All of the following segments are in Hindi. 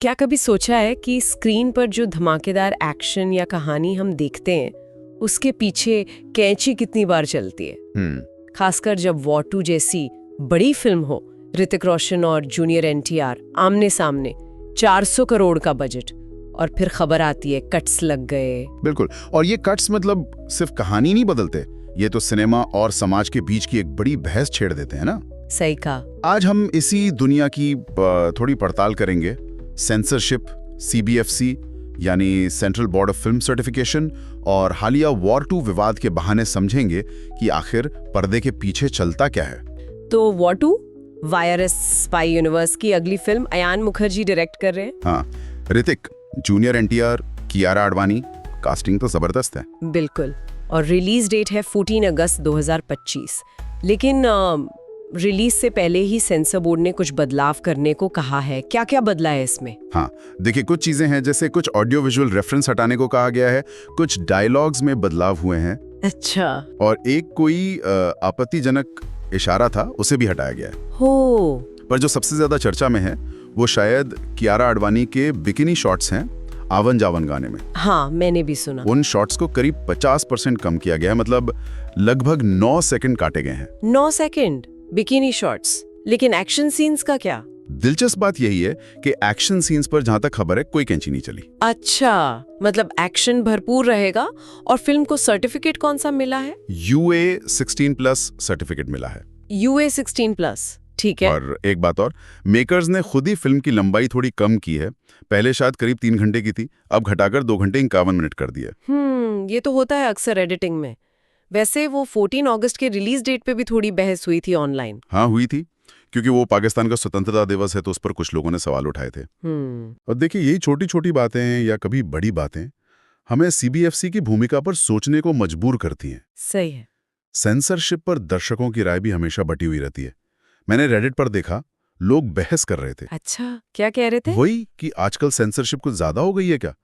क्या कभी सोचा है कि स्क्रीन पर जो धमाकेदार एक्शन या कहानी हम देखते हैं उसके पीछे कैंची कितनी बार चलती है। खासकर जब वॉर 2 जैसी बड़ी फिल्म हो, ऋतिक रोशन और जूनियर एनटीआर आमने सामने, 400 करोड़ का बजट, और फिर खबर आती है कट्स लग गए। बिल्कुल, और ये कट्स मतलब सिर्फ कहानी नहीं बदलते, ये तो सिनेमा और समाज के बीच की एक बड़ी बहस छेड़ देते हैं ना। सही कहा। आज हम इसी दुनिया की थोड़ी पड़ताल करेंगे। सेंसरशिप, सीबीएफसी यानी central board of film certification, और हालिया वॉर 2 विवाद के बहाने समझेंगे कि आखिर पर्दे के पीछे चलता क्या है। तो वॉर 2 वायरस स्पाई यूनिवर्स की अगली फिल्म अयान मुखर्जी डायरेक्ट कर रहे हैं। हाँ, ऋतिक, जूनियर एनटीआर, कियारा आडवाणी, कास्टिंग तो जबरदस्त है। बिल्कुल, और रिलीज डेट है 14 अगस्त 2025। लेकिन रिलीज से पहले ही सेंसर बोर्ड ने कुछ बदलाव करने को कहा है। क्या क्या बदला है इसमें? हाँ, देखिए, कुछ चीजें हैं, जैसे कुछ ऑडियो विजुअल रेफरेंस हटाने को कहा गया है, कुछ डायलॉग्स में बदलाव हुए हैं। अच्छा। और एक कोई आपत्तिजनक इशारा था, उसे भी हटाया गया है। हो। पर जो सबसे ज्यादा चर्चा में है वो शायद कियारा आडवाणी के बिकिनी शॉट्स हैं आवन जावन गाने में। हाँ, मैंने भी सुना। उन शॉट्स को करीब 50% कम किया गया है, मतलब लगभग 9 सेकंड काटे गए हैं। 9 सेकंड बिकिनी शॉट्स। लेकिन एक्शन सीन्स का क्या? दिलचस्प बात यही है कि एक्शन सीन्स पर जहां तक खबर है कोई कैंची नहीं चली। अच्छा, मतलब एक्शन भरपूर रहेगा। और फिल्म को सर्टिफिकेट कौन सा मिला है? UA 16+ सर्टिफिकेट मिला है। UA 16+, ठीक है। और एक बात और, मेकर्स ने खुद ही फिल्म की लंबाई थोड़ी कम की है। पहले शायद करीब 3 घंटे की थी, अब घटाकर 2 घंटे 51 मिनट कर दिया। ये तो होता है अक्सर एडिटिंग में। वैसे वो 14 अगस्त के रिलीज डेट पे भी थोड़ी बहस हुई थी ऑनलाइन। हाँ, हुई थी, क्योंकि वो पाकिस्तान का स्वतंत्रता दिवस है, तो उस पर कुछ लोगों ने सवाल उठाए थे। और देखिए, यही छोटी छोटी बातें या कभी बड़ी बातें हमें सीबीएफसी की भूमिका पर सोचने को मजबूर करती हैं। सही है। सेंसरशिप पर दर्शकों की राय भी हमेशा बटी हुई रहती है। मैंने रेडिट पर देखा, लोग बहस कर रहे थे। अच्छा, क्या कह रहे थे? वही कि आजकल सेंसरशिप कुछ ज्यादा हो गई है क्या।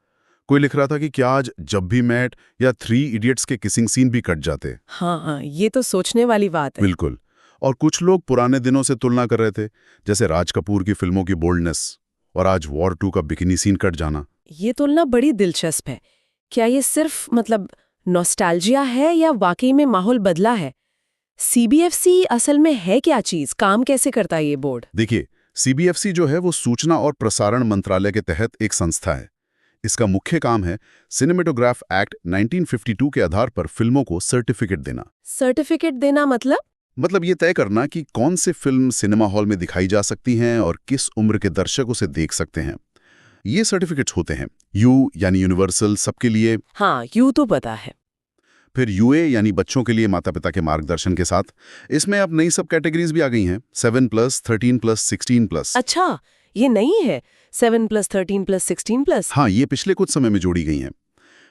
कोई लिख रहा था कि क्या आज जब भी मैट या 3 इडियट्स के किसिंग सीन भी कट जाते। हाँ, ये तो सोचने वाली बात है। बिल्कुल। और कुछ लोग पुराने दिनों से तुलना कर रहे थे, जैसे राज कपूर की फिल्मों की बोल्डनेस और आज वॉर 2 का बिकिनी सीन कट जाना। ये तुलना बड़ी दिलचस्प है। क्या ये सिर्फ नॉस्टैल्जिया है या वाकई में माहौल बदला है? सीबीएफसी असल में है क्या चीज? काम कैसे करता है ये बोर्ड? देखिए, सीबीएफसी जो है वो सूचना और प्रसारण मंत्रालय के तहत एक संस्था है। इसका मुख्य काम है सिनेमेटोग्राफ एक्ट 1952 के आधार पर फिल्मों को सर्टिफिकेट देना। सर्टिफिकेट देना मतलब ये तय करना कि कौन से फिल्म सिनेमा हॉल में दिखाई जा सकती हैं और किस उम्र के दर्शक उसे देख सकते हैं। ये सर्टिफिकेट्स होते हैं यू यानी यूनिवर्सल, सबके लिए। हाँ, यू तो पता है। फिर यूए यानी बच्चों के लिए, माता पिता के मार्गदर्शन के साथ। इसमें अब नई सब कैटेगरीज भी आ गई हैं, 7+, 13+, 16+। अच्छा, ये नहीं है 7+, 13+, 16+। हाँ, ये पिछले कुछ समय में जोड़ी गई हैं।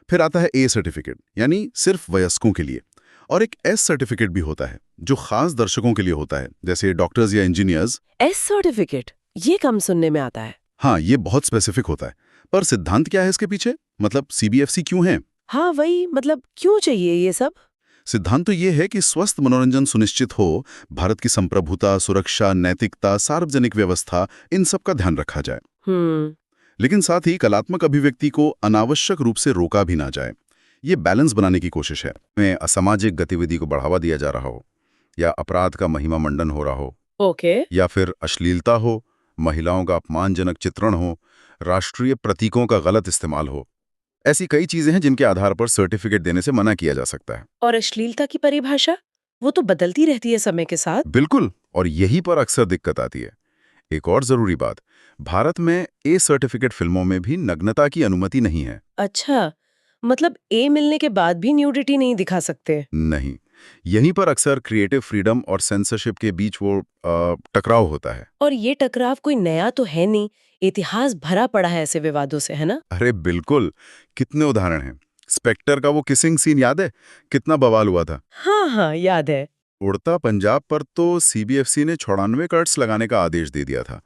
फिर आता है ए सर्टिफिकेट, यानी सिर्फ वयस्कों के लिए। और एक एस सर्टिफिकेट भी होता है जो खास दर्शकों के लिए होता है, जैसे डॉक्टर्स या इंजीनियर्स। एस सर्टिफिकेट, ये कम सुनने में आता है। हाँ, ये बहुत स्पेसिफिक होता है। पर सिद्धांत क्या है इसके पीछे, मतलब सीबीएफसी क्यों है? हाँ, वही, क्यों चाहिए ये सब? सिद्धांत तो ये है कि स्वस्थ मनोरंजन सुनिश्चित हो, भारत की संप्रभुता, सुरक्षा, नैतिकता, सार्वजनिक व्यवस्था, इन सब का ध्यान रखा जाए। लेकिन साथ ही कलात्मक अभिव्यक्ति को अनावश्यक रूप से रोका भी ना जाए। ये बैलेंस बनाने की कोशिश है। में असामाजिक गतिविधि को बढ़ावा दिया जा रहा हो, या अपराध का महिमा मंडन हो रहा हो, ओके। या फिर अश्लीलता हो, महिलाओं का अपमानजनक चित्रण हो, राष्ट्रीय प्रतीकों का गलत इस्तेमाल हो। ऐसी कई चीजें हैं जिनके आधार पर सर्टिफिकेट देने से मना किया जा सकता है। और अश्लीलता की परिभाषा, वो तो बदलती रहती है समय के साथ। बिल्कुल, और यही पर अक्सर दिक्कत आती है। एक और जरूरी बात, भारत में ए सर्टिफिकेट फिल्मों में भी नग्नता की अनुमति नहीं है। अच्छा, मतलब ए मिलने के बाद भी न्यूडिटी नहीं दिखा सकते? नहीं, यहीं पर अक्सर क्रिएटिव फ्रीडम और सेंसरशिप के बीच वो टकराव होता है। और ये टकराव कोई नया तो है नहीं, इतिहास भरा पड़ा है ऐसे विवादों से, है ना? अरे बिल्कुल, कितने उदाहरण हैं। स्पेक्टर का वो किसिंग सीन याद है, कितना बवाल हुआ था। हाँ, याद है। उड़ता पंजाब पर तो सीबीएफसी ने 96 कट्स लगाने का आदेश दे दिया था।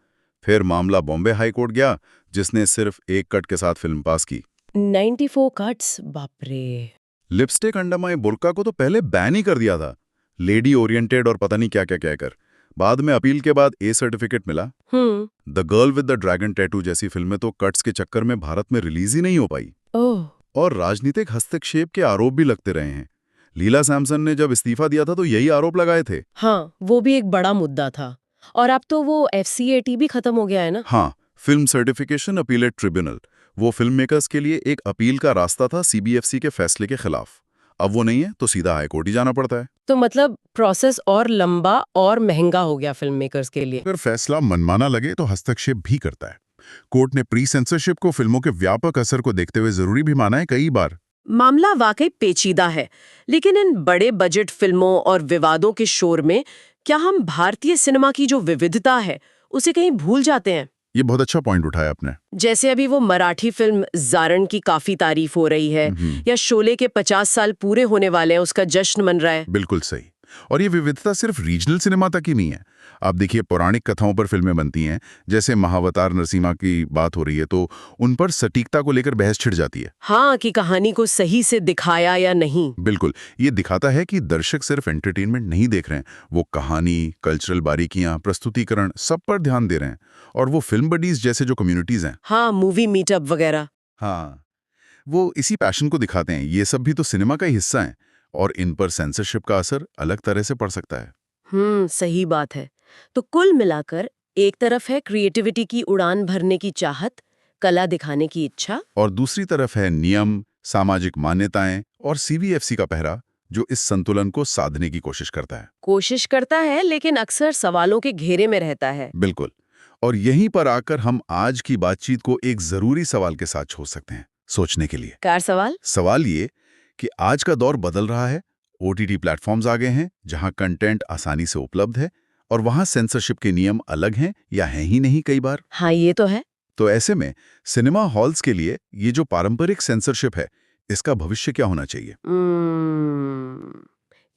फिर मामला बॉम्बे हाई कोर्ट गया, जिसने सिर्फ 1 कट के साथ फिल्म पास की। 94 कट्स, बाप रे। लिपस्टिक अंडर माय बुर्का को तो पहले बैन ही कर दिया था, लेडी ओरिएंटेड और पता नहीं क्या क्या कहकर। बाद में अपील के बाद ए सर्टिफिकेट मिला। The girl with the dragon tattoo जैसी फिल्में तो कट्स के चक्कर में भारत में रिलीज ही नहीं हो पाई। और राजनीतिक हस्तक्षेप के आरोप भी लगते रहे हैं। लीला सैमसन ने जब इस्तीफा दिया था तो यही आरोप लगाए थे। हाँ, वो भी एक बड़ा मुद्दा था। और अब तो वो FCAT भी खत्म हो गया है ना? हाँ, फिल्म सर्टिफिकेशन अपीलेट ट्रिब्यूनल, वो फिल्म मेकर्स के लिए एक अपील का रास्ता था CBFC के फैसले के खिलाफ। अब वो नहीं है तो सीधा हाईकोर्ट ही जाना पड़ता है। तो मतलब प्रोसेस और लंबा और महंगा हो गया फिल्म मेकर्स के लिए। अगर फैसला मनमाना लगे तो हस्तक्षेप भी करता है। कोर्ट ने प्री सेंसरशिप को फिल्मों के व्यापक असर को देखते हुए जरूरी भी माना है कई बार। मामला वाकई पेचीदा है, लेकिन इन बड़े बजट फिल्मों और विवादों के शोर में क्या हम भारतीय सिनेमा की जो विविधता है उसे कहीं भूल जाते हैं? ये बहुत अच्छा पॉइंट उठाया आपने। जैसे अभी वो मराठी फिल्म जारण की काफी तारीफ हो रही है, या शोले के 50 साल पूरे होने वाले हैं, उसका जश्न मन रहा है। बिल्कुल सही। और ये विविधता सिर्फ रीजनल सिनेमा तक ही नहीं है। आप देखिए, पौराणिक कथाओं पर फिल्में बनती हैं, जैसे महावतार नरसिम्हा की बात हो रही है, तो उन पर सटीकता को लेकर बहस छिड़ जाती है। हाँ, कि कहानी को सही से दिखाया या नहीं। बिल्कुल, ये दिखाता है कि दर्शक सिर्फ एंटरटेनमेंट नहीं देख रहे हैं, वो कहानी, कल्चरल बारीकियां, प्रस्तुतिकरण सब पर ध्यान दे रहे हैं। और वो फिल्म बडीज जैसे जो कम्युनिटीज हैं, हाँ, मूवी मीटअप वगैरह, हाँ, वो इसी पैशन को दिखाते हैं। ये सब भी तो सिनेमा का ही हिस्सा है, और इन पर सेंसरशिप का असर अलग तरह से पड़ सकता है। सही बात है। तो कुल मिलाकर एक तरफ है क्रिएटिविटी की उड़ान भरने की चाहत, कला दिखाने की इच्छा, और दूसरी तरफ है नियम, सामाजिक मान्यताएं और CBFC का पहरा, जो इस संतुलन को साधने की कोशिश करता है। लेकिन अक्सर सवालों के घेरे में रहता है। बिल्कुल। और यहीं पर आकर हम आज की बातचीत को एक जरूरी सवाल के साथ छोड़ सकते हैं, सोचने के लिए। कार सवाल? सवाल ये कि आज का दौर बदल रहा है। OTT प्लेटफॉर्म्स आ गए हैं, जहां कंटेंट आसानी से उपलब्ध है, और वहां सेंसरशिप के नियम अलग हैं या हैं ही नहीं कई बार। हाँ, ये तो है। तो ऐसे में सिनेमा हॉल्स के लिए ये जो पारंपरिक सेंसरशिप है, इसका भविष्य क्या होना चाहिए?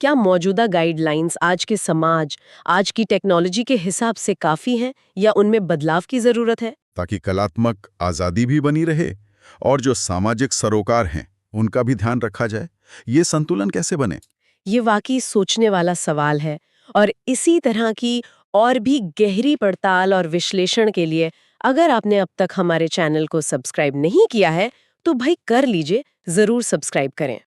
क्या मौजूदा गाइडलाइंस आज के समाज, आज की टेक्नोलॉजी के हिसाब से काफी हैं, या उनमें बदलाव की जरूरत है? ताकि कलात्मक आजादी भी बनी रहे और जो सामाजिक सरोकार हैं उनका भी ध्यान रखा जाए। ये संतुलन कैसे बने? ये वाकई सोचने वाला सवाल है। और इसी तरह की और भी गहरी पड़ताल और विश्लेषण के लिए अगर आपने अब तक हमारे चैनल को सब्सक्राइब नहीं किया है तो भाई कर लीजिए, जरूर सब्सक्राइब करें।